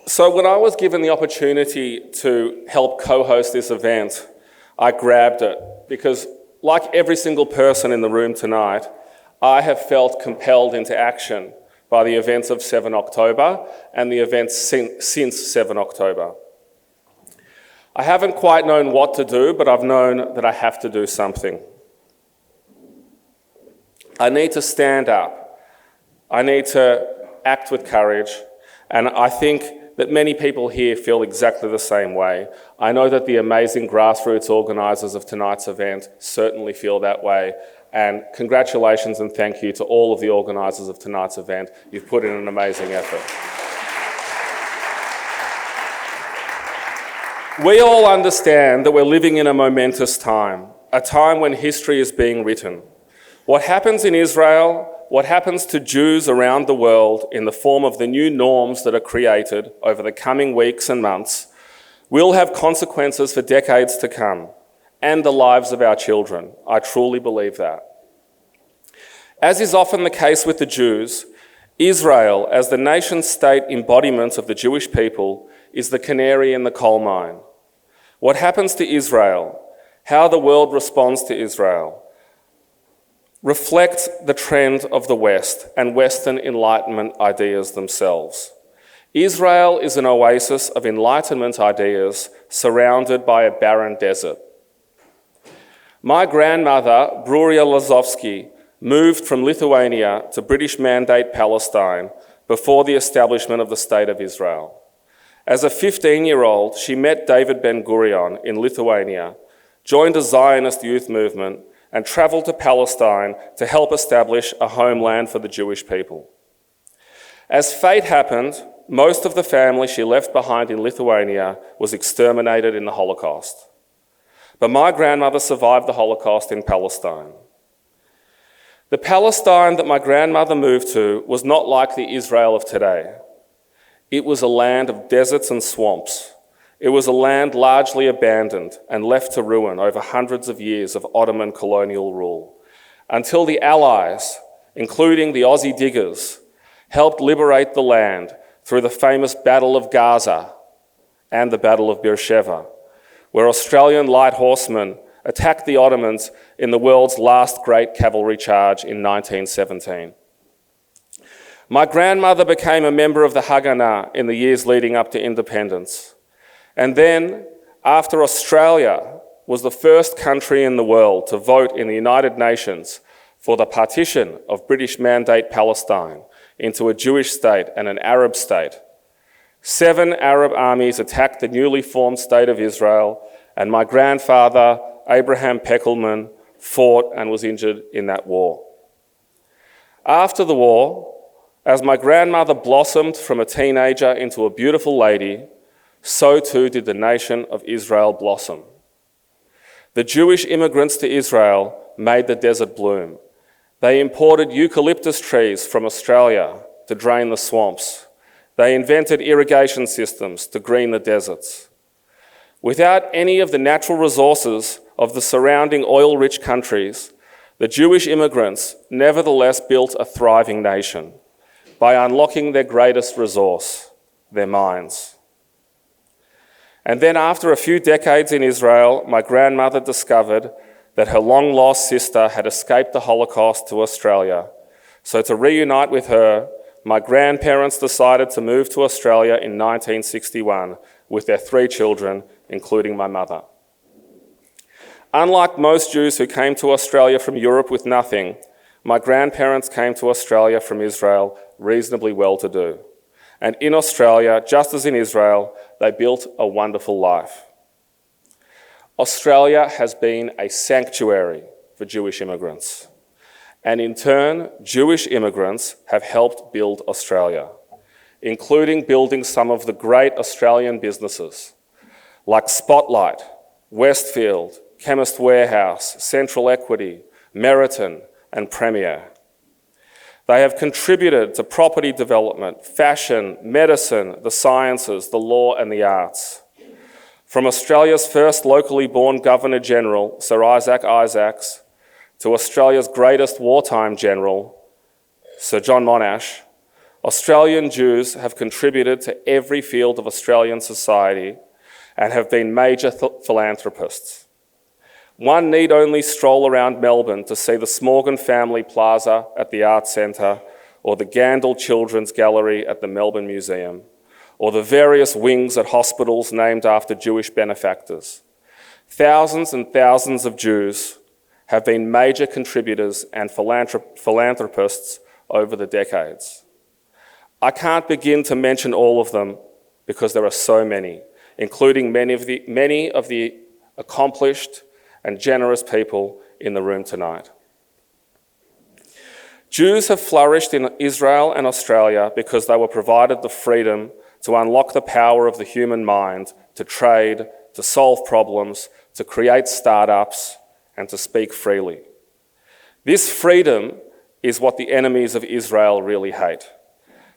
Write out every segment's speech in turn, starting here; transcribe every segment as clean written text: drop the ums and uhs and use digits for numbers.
So when I was given the opportunity to help co-host this event, I grabbed it because, like every single person in the room tonight, I have felt compelled into action by the events of 7 October and the events since 7 October. I haven't quite known what to do, but I've known that I have to do something. I need to stand up. I need to act with courage, and I think that many people here feel exactly the same way. I know that the amazing grassroots organisers of tonight's event certainly feel that way, and congratulations and thank you to all of the organisers of tonight's event. You've put in an amazing effort. We all understand that we're living in a momentous time, a time when history is being written. What happens in Israel, what happens to Jews around the world in the form of the new norms that are created over the coming weeks and months will have consequences for decades to come and the lives of our children. I truly believe that. As is often the case with the Jews, Israel, as the nation-state embodiment of the Jewish people, is the canary in the coal mine. What happens to Israel, how the world responds to Israel, reflects the trend of the West and Western Enlightenment ideas themselves. Israel is an oasis of Enlightenment ideas surrounded by a barren desert. My grandmother, Bruria Lazovsky, moved from Lithuania to British Mandate Palestine before the establishment of the State of Israel. As a 15-year-old, she met David Ben-Gurion in Lithuania, joined a Zionist youth movement, and travelled to Palestine to help establish a homeland for the Jewish people. As fate happened, most of the family she left behind in Lithuania was exterminated in the Holocaust. But my grandmother survived the Holocaust in Palestine. The Palestine that my grandmother moved to was not like the Israel of today. It was a land of deserts and swamps. It was a land largely abandoned and left to ruin over hundreds of years of Ottoman colonial rule, until the Allies, including the Aussie diggers, helped liberate the land through the famous Battle of Gaza and the Battle of Beersheba, where Australian light horsemen attacked the Ottomans in the world's last great cavalry charge in 1917. My grandmother became a member of the Haganah in the years leading up to independence. And then, after Australia was the first country in the world to vote in the United Nations for the partition of British Mandate Palestine into a Jewish state and an Arab state, 7 Arab armies attacked the newly formed State of Israel, and my grandfather, Abraham Peckelman, fought and was injured in that war. After the war, as my grandmother blossomed from a teenager into a beautiful lady, so too did the nation of Israel blossom. The Jewish immigrants to Israel made the desert bloom. They imported eucalyptus trees from Australia to drain the swamps. They invented irrigation systems to green the deserts. Without any of the natural resources of the surrounding oil-rich countries, the Jewish immigrants nevertheless built a thriving nation by unlocking their greatest resource, their minds. And then after a few decades in Israel, my grandmother discovered that her long-lost sister had escaped the Holocaust to Australia. So to reunite with her, my grandparents decided to move to Australia in 1961 with their 3 children, including my mother. Unlike most Jews who came to Australia from Europe with nothing, my grandparents came to Australia from Israel reasonably well-to-do. And in Australia, just as in Israel, they built a wonderful life. Australia has been a sanctuary for Jewish immigrants. And in turn, Jewish immigrants have helped build Australia, including building some of the great Australian businesses like Spotlight, Westfield, Chemist Warehouse, Central Equity, Meriton, and Premier. They have contributed to property development, fashion, medicine, the sciences, the law, and the arts. From Australia's first locally born Governor-General, Sir Isaac Isaacs, to Australia's greatest wartime general, Sir John Monash, Australian Jews have contributed to every field of Australian society and have been major philanthropists. One need only stroll around Melbourne to see the Smorgon Family Plaza at the Arts Centre, or the Gandel Children's Gallery at the Melbourne Museum, or the various wings at hospitals named after Jewish benefactors. Thousands and thousands of Jews have been major contributors and philanthropists over the decades. I can't begin to mention all of them because there are so many, including many of the accomplished and generous people in the room tonight. Jews have flourished in Israel and Australia because they were provided the freedom to unlock the power of the human mind, to trade, to solve problems, to create startups, and to speak freely. This freedom is what the enemies of Israel really hate.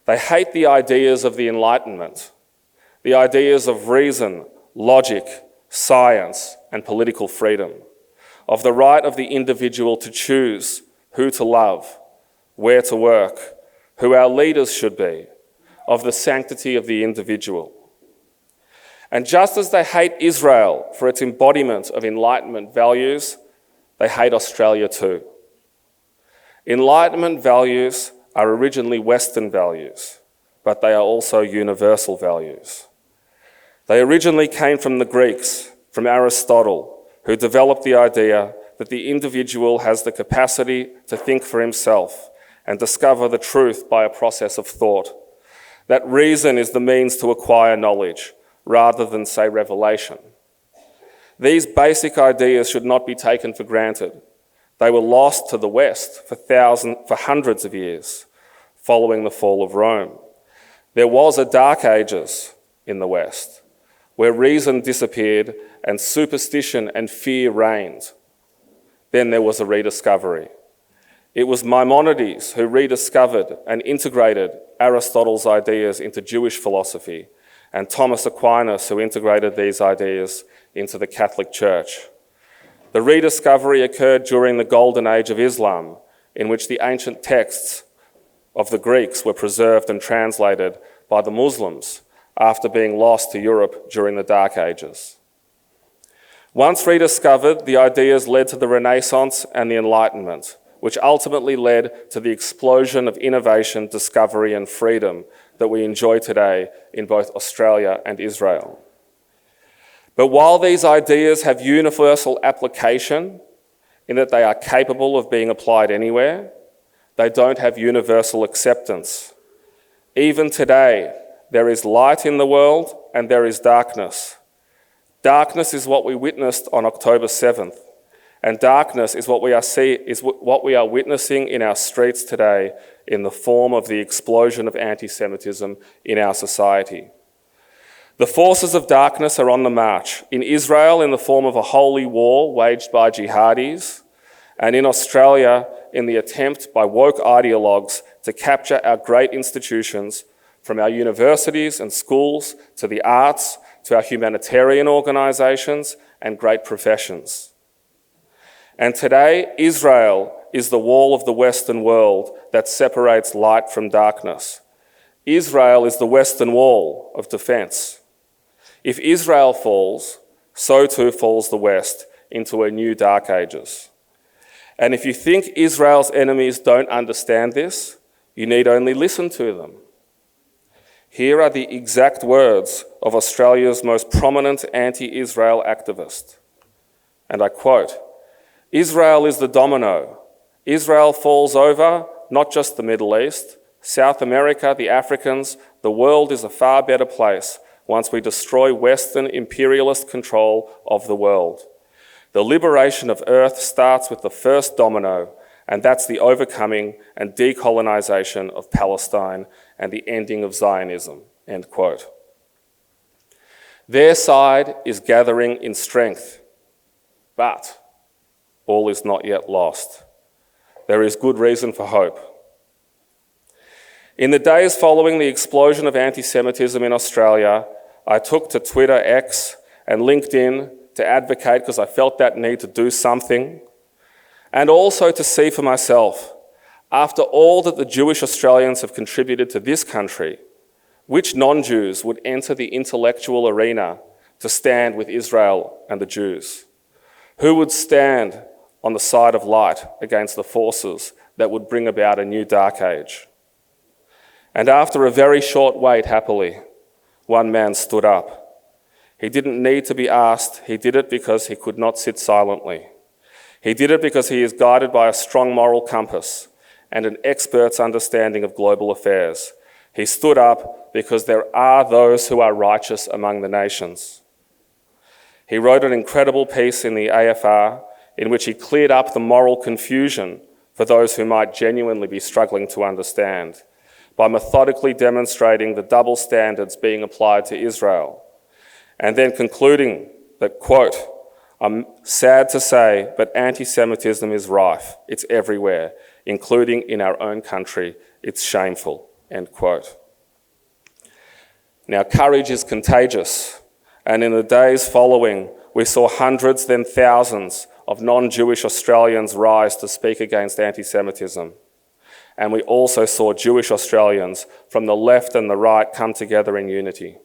They hate the ideas of the Enlightenment, the ideas of reason, logic, science, and political freedom, of the right of the individual to choose who to love, where to work, who our leaders should be, of the sanctity of the individual. And just as they hate Israel for its embodiment of Enlightenment values, they hate Australia too. Enlightenment values are originally Western values, but they are also universal values. They originally came from the Greeks, from Aristotle, who developed the idea that the individual has the capacity to think for himself and discover the truth by a process of thought. That reason is the means to acquire knowledge, rather than, say, revelation. These basic ideas should not be taken for granted. They were lost to the West for hundreds of years, following the fall of Rome. There was a Dark Ages in the West, where reason disappeared and superstition and fear reigned. Then there was a rediscovery. It was Maimonides who rediscovered and integrated Aristotle's ideas into Jewish philosophy, and Thomas Aquinas who integrated these ideas into the Catholic Church. The rediscovery occurred during the Golden Age of Islam, in which the ancient texts of the Greeks were preserved and translated by the Muslims after being lost to Europe during the Dark Ages. Once rediscovered, the ideas led to the Renaissance and the Enlightenment, which ultimately led to the explosion of innovation, discovery, and freedom that we enjoy today in both Australia and Israel. But while these ideas have universal application in that they are capable of being applied anywhere, they don't have universal acceptance. Even today, there is light in the world and there is darkness. Darkness is what we witnessed on October 7th. And darkness is what we are witnessing in our streets today in the form of the explosion of anti-Semitism in our society. The forces of darkness are on the march, in Israel in the form of a holy war waged by jihadis, and in Australia in the attempt by woke ideologues to capture our great institutions, from our universities and schools to the arts to our humanitarian organisations and great professions. And today, Israel is the wall of the Western world that separates light from darkness. Israel is the Western wall of defence. If Israel falls, so too falls the West into a new Dark Ages. And if you think Israel's enemies don't understand this, you need only listen to them. Here are the exact words of Australia's most prominent anti-Israel activist. And I quote, "Israel is the domino. Israel falls over not just the Middle East, South America, the Africans. The world is a far better place once we destroy Western imperialist control of the world. The liberation of Earth starts with the first domino, and that's the overcoming and decolonization of Palestine and the ending of Zionism." End quote. Their side is gathering in strength, but all is not yet lost. There is good reason for hope. In the days following the explosion of anti-Semitism in Australia, I took to Twitter, X, and LinkedIn to advocate because I felt that need to do something, and also to see for myself. After all that the Jewish Australians have contributed to this country, which non-Jews would enter the intellectual arena to stand with Israel and the Jews? Who would stand on the side of light against the forces that would bring about a new dark age? And after a very short wait, happily, one man stood up. He didn't need to be asked. He did it because he could not sit silently. He did it because he is guided by a strong moral compass and an expert's understanding of global affairs. He stood up because there are those who are righteous among the nations. He wrote an incredible piece in the AFR in which he cleared up the moral confusion for those who might genuinely be struggling to understand by methodically demonstrating the double standards being applied to Israel, and then concluding that, quote, "I'm sad to say, but anti-Semitism is rife. It's everywhere, including in our own country. It's shameful," end quote. Now, courage is contagious, and in the days following, we saw hundreds, then thousands of non-Jewish Australians rise to speak against anti-Semitism. And we also saw Jewish Australians from the left and the right come together in unity.